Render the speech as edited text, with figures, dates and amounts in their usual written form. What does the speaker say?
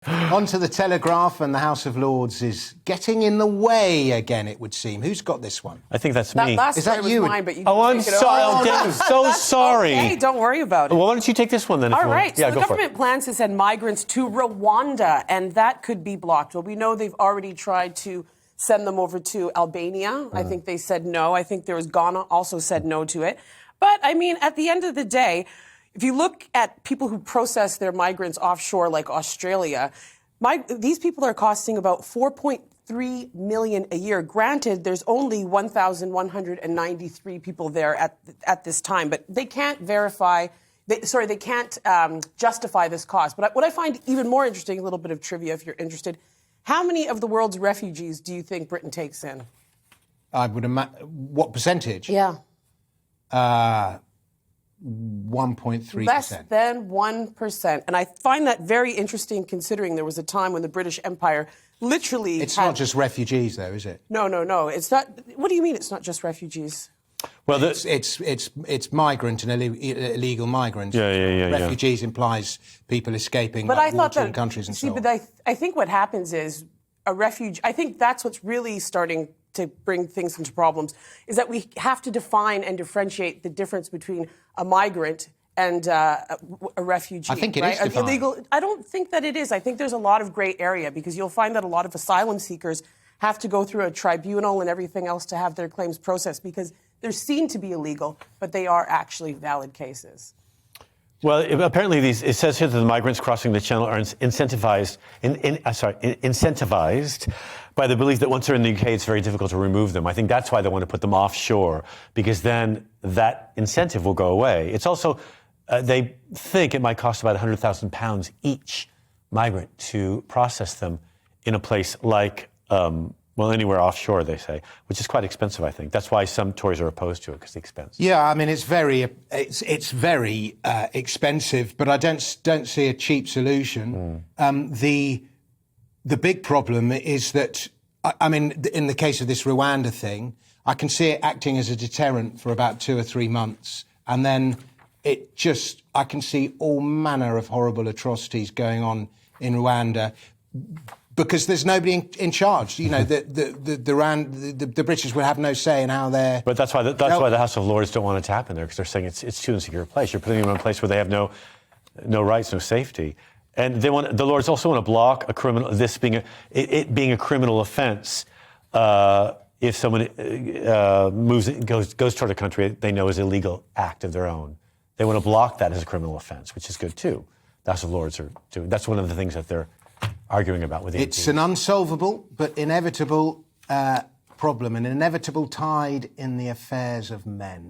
On to the Telegraph, and the House of Lords is getting in the way again, it would seem. Who's got this one? I think that's That me. last Is that story you? was mine, but you Oh, I'm can take it sorry. over. Oh, Dan, I'm so sorry. Hey, don't worry about it. Well, why don't you take this one then? All right. Yeah, So go the for it. government plans to send migrants to Rwanda, and that could be blocked. Well, we know they've already tried to send them over to Albania. I think they said no. I think there was Ghana also said no to it. But, I mean, at the end of the day, if you look at people who process their migrants offshore, like Australia, these people are costing about $4.3 million a year. Granted, there's only 1,193 people there at this time, but they can't verify. They can't justify this cost. But what I find even more interesting, a little bit of trivia if you're interested, how many of the world's refugees do you think Britain takes in? I would imagine. What percentage? Yeah. 1.3%. Less than 1%. And I find that very interesting considering there was a time when the British Empire literally It's not just refugees, though, is it? No. It's not. What do you mean it's not just refugees? Well, it's migrant and illegal migrants. Yeah. Refugees implies people escaping But I thought war-torn that countries and so on. but I think what happens is a refuge. I think that's what's really starting to bring things into problems is that we have to define and differentiate the difference between a migrant and a refugee. I think it right? is defined. Illegal. I don't think that it is. I think there's a lot of gray area because you'll find that a lot of asylum seekers have to go through a tribunal and everything else to have their claims processed because they're seen to be illegal, but they are actually valid cases. Well, apparently it says here that the migrants crossing the channel are incentivized by the belief that once they're in the UK, it's very difficult to remove them. I think that's why they want to put them offshore, because then that incentive will go away. It's also, they think it might cost about £100,000 each migrant to process them in a place like, anywhere offshore, they say, which is quite expensive, I think. That's why some Tories are opposed to it, because of the expense. Yeah, I mean, it's very expensive, but I don't see a cheap solution. The big problem is that, I mean, in the case of this Rwanda thing, I can see it acting as a deterrent for about 2 or 3 months, and then I can see all manner of horrible atrocities going on in Rwanda. Because there's nobody in charge, you know. The British will have no say in how they're. But that's why the House of Lords don't want it to happen there, because they're saying it's too insecure a place. You're putting them in a place where they have no rights, no safety, and the Lords also want to block it being a criminal offence if someone goes toward a country they know is an illegal act of their own. They want to block that as a criminal offence, which is good too. The House of Lords are doing. That's one of the things that they're arguing about with the It's an unsolvable but inevitable problem, an inevitable tide in the affairs of men.